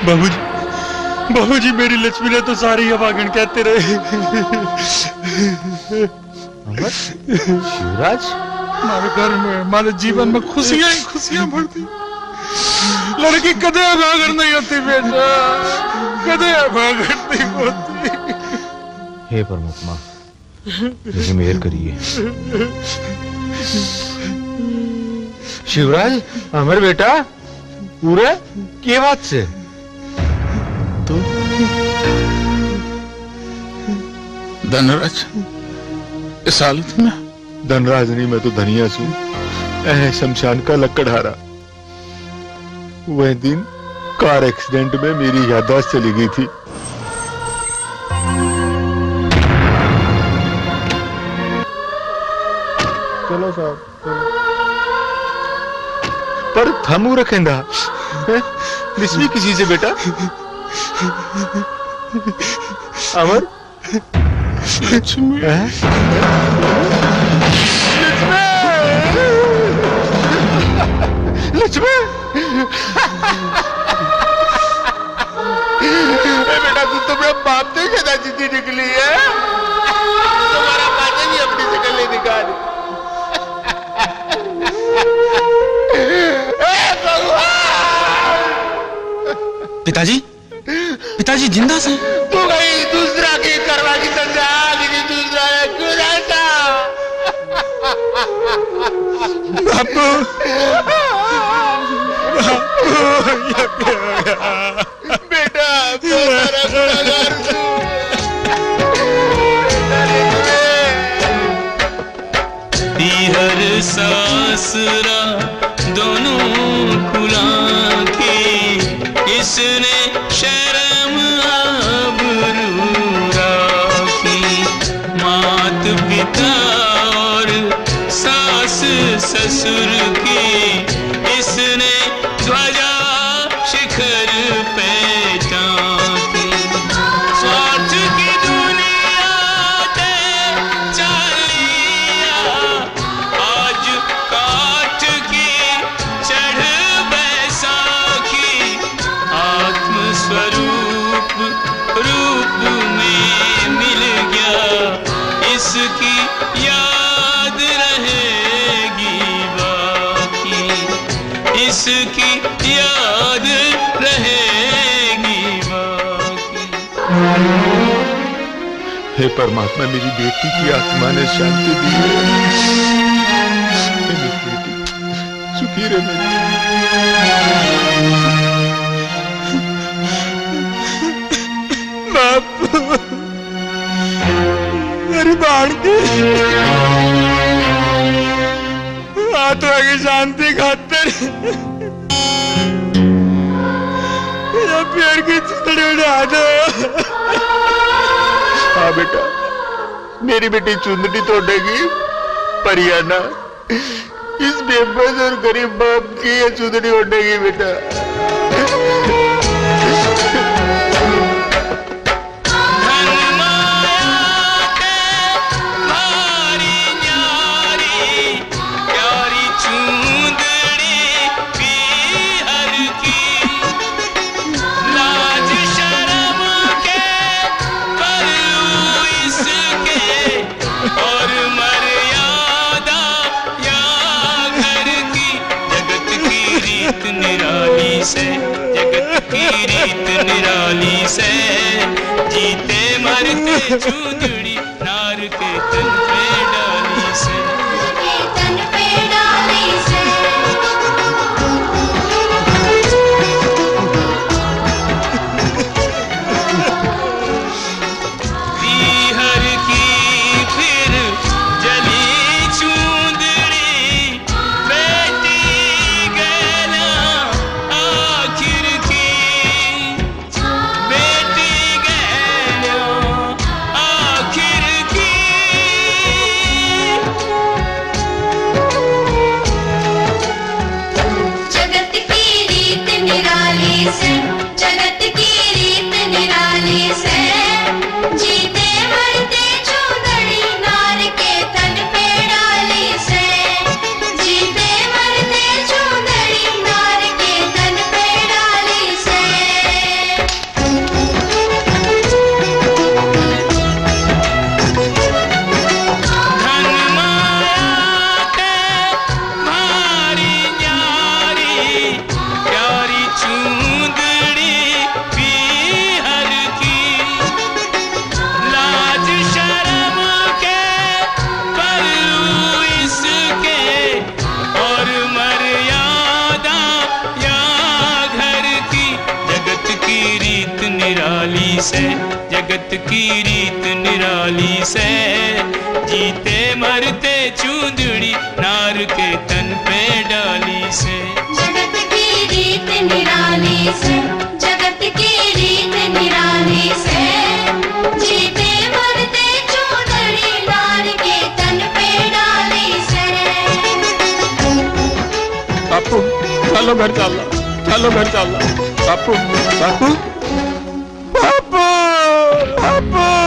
बाबूजी मेरी लक्ष्मी ने तो सारी अभागन कहते रहे। अमर, शिवराज, हमारे घर में हमारे जीवन में खुशियां ही खुशियां भरती। लड़की कदे अभागन नहीं होती बेटा, कदे अभागन नहीं होती। हे परमात्मा, मुझे मेहर करिए। शिवराज, अमर बेटा, पूरे के बात से तो धनराज इस हालत में? धनराज नहीं, मैं तो धनिया सू। शमशान का लकड़हारा। वह दिन कार एक्सीडेंट में मेरी याददाश्त चली गई थी। चलो साहब, पर थमू रखेंदा लिस्मी किसी से बेटा? अमर, लक्ष्मी, लक्ष्मी, बेटा तू तो मेरा बाप से ज्यादा जिद्दी निकली है। तुम्हारा बाजा भी अपनी शकल नहीं दिखानी। पिताजी जिंदा से? तू गई दूसरा की करवा की संजा, लेकिन दूसरा ने क्यों जाता? बापू, बेटा हर सासरा दोनों खुला के इसने शर्म आबरू राखी। मात पिता और सास ससुर की इसने ध्वजा शिखर पे टांकी। स्वार्थ की दुनिया ते चालिया, आज काट की चढ़ बैसाखी। आत्मस्वरूप रूप में मिल गया, इसकी याद रहेगी बाकी। इसकी याद रहेगी बाकी। हे परमात्मा, मेरी बेटी की आत्मा ने शांति दी है। मेरी बेटी सुखी रहे। बापू, मेरी बाणकी आत्मा की शांति खातिर या पेड़ की चितड़ी उड़ा दो। हाँ बेटा, मेरी बेटी चुंदड़ी तोड़ेगी, पर या ना इस बेबस और गरीब बाप की ये चुंदड़ी उड़ेगी बेटा। जगत की रीत निराली से जीते मरते चूंदड़ी नार के तन पे डाली से। हर की फिर जली चूंदड़ी बेटी गैला आखिर की। बेटी गैला आखिर से, जगत की रीत निराली से, जीते मरते चूंदड़ी नार के तन पे डाली से। जगत की रीत निराली से, जगत की रीत निराली से, जीते मरते चूंदड़ी नार के तन पे डाली से। बापू चलो घर चलना, चलो घर चलना। बापू बापू बापू बापू